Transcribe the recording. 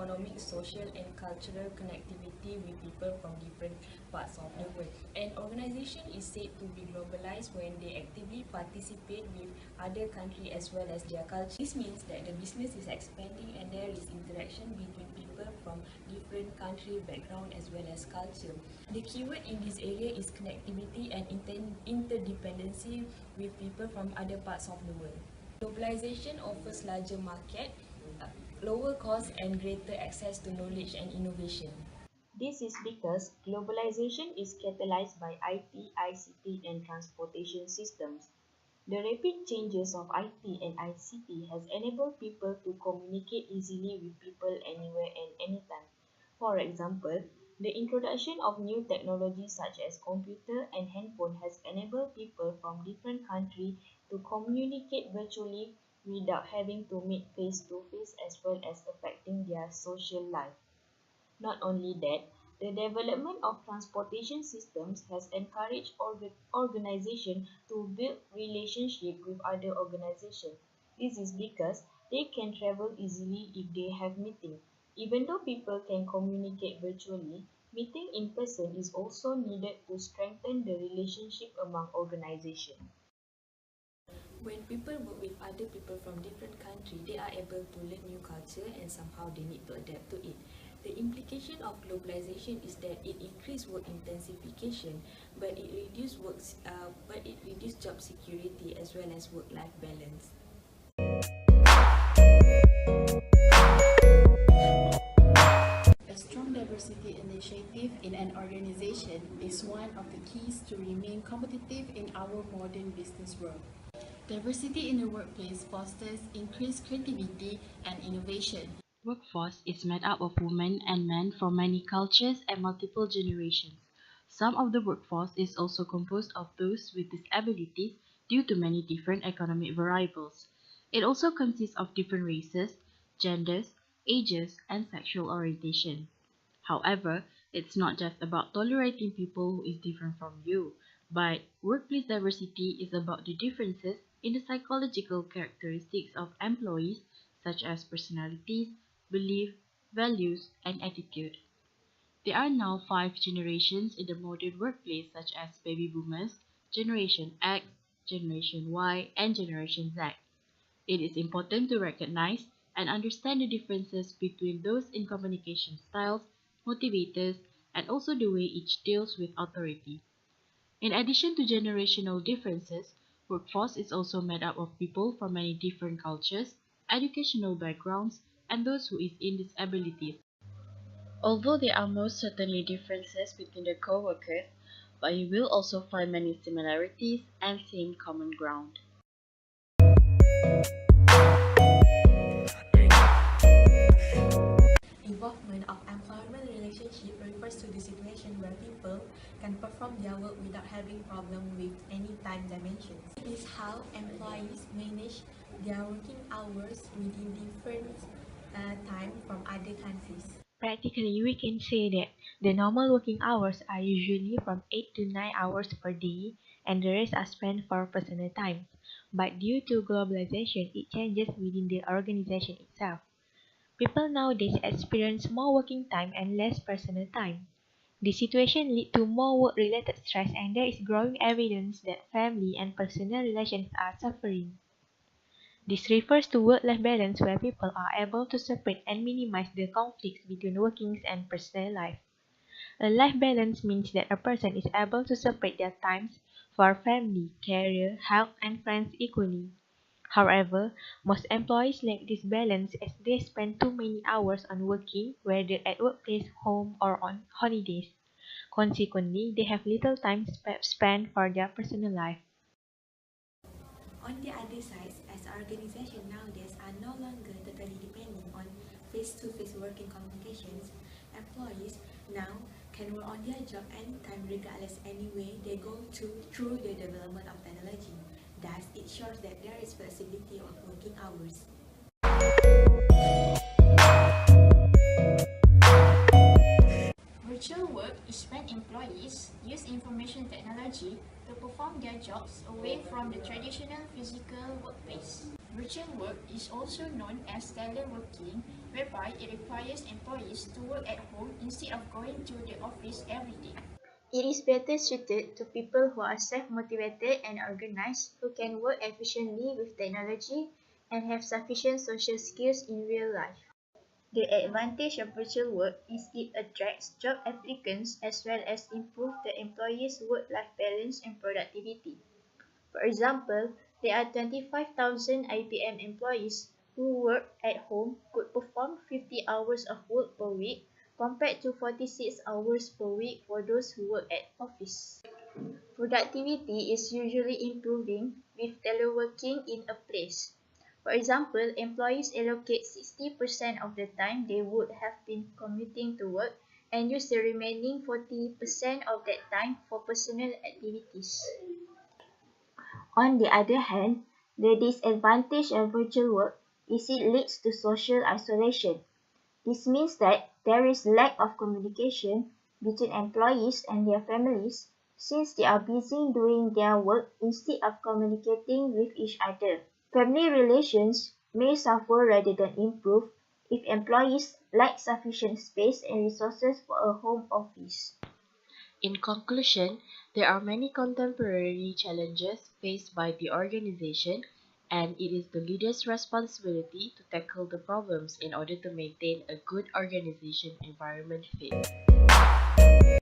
economic, social, and cultural connectivity with people from different parts of the world. An organization is said to be globalized when they actively participate with other countries as well as their culture. This means that the business is expanding and there is interaction between people from different country background as well as culture. The keyword in this area is connectivity and interdependency with people from other parts of the world. Globalization offers larger market, lower cost and greater access to knowledge and innovation. This is because globalization is catalyzed by IT, ICT and transportation systems. The rapid changes of IT and ICT has enabled people to communicate easily with people anywhere and anytime. For example, the introduction of new technologies such as computer and handphone has enabled people from different countries to communicate virtually without having to meet face-to-face as well as affecting their social life. Not only that, the development of transportation systems has encouraged organizations to build relationships with other organizations. This is because they can travel easily if they have meetings. Even though people can communicate virtually, meeting in person is also needed to strengthen the relationship among organizations. When people work with other people from different countries, they are able to learn new culture and somehow they need to adapt to it. The implication of globalization is that it increased work intensification, but it reduced job security as well as work-life balance. A strong diversity initiative in an organization is one of the keys to remain competitive in our modern business world. Diversity in the workplace fosters increased creativity and innovation. Workforce is made up of women and men from many cultures and multiple generations. Some of the workforce is also composed of those with disabilities due to many different economic variables. It also consists of different races, genders, ages, and sexual orientation. However, it's not just about tolerating people who is different from you, but workplace diversity is about the differences in the psychological characteristics of employees such as personalities, belief, values, and attitude. There are now 5 generations in the modern workplace such as baby boomers, Generation X, Generation Y, and Generation Z. It is important to recognize and understand the differences between those in communication styles, motivators, and also the way each deals with authority. In addition to generational differences, workforce is also made up of people from many different cultures, educational backgrounds, and those who is in disabilities. Although there are most certainly differences between the co-workers, but you will also find many similarities and same common ground. Involvement of employment relationship refers to the situation where people can perform their work without having problem with any time dimensions. It is how employees manage their working hours within different time from other countries. Practically, we can say that the normal working hours are usually from 8 to 9 hours per day, and the rest are spent for personal time. But due to globalization, it changes within the organization itself. People nowadays experience more working time and less personal time. This situation leads to more work-related stress, and there is growing evidence that family and personal relations are suffering. This refers to work-life balance where people are able to separate and minimize the conflicts between working and personal life. A life balance means that a person is able to separate their times for family, career, health, and friends equally. However, most employees lack this balance as they spend too many hours on working, whether at workplace, home, or on holidays. Consequently, they have little time spent for their personal life. On the other side, as organizations nowadays are no longer totally depending on face-to-face working communications, employees now can work on their job anytime regardless anywhere they go to through the development of technology. Thus, it shows that there is flexibility of working hours. Virtual work is when employees use information technology to perform their jobs away from the traditional physical workplace. Virtual work is also known as teleworking, whereby it requires employees to work at home instead of going to the office every day. It is better suited to people who are self-motivated and organized, who can work efficiently with technology and have sufficient social skills in real life. The advantage of virtual work is it attracts job applicants as well as improve the employee's work-life balance and productivity. For example, there are 25,000 IBM employees who work at home could perform 50 hours of work per week compared to 46 hours per week for those who work at office. Productivity is usually improving with teleworking in a place. For example, employees allocate 60% of the time they would have been commuting to work and use the remaining 40% of that time for personal activities. On the other hand, the disadvantage of virtual work is it leads to social isolation. This means that there is lack of communication between employees and their families since they are busy doing their work instead of communicating with each other. Family relations may suffer rather than improve if employees lack sufficient space and resources for a home office. In conclusion, there are many contemporary challenges faced by the organization, and it is the leader's responsibility to tackle the problems in order to maintain a good organization environment fit.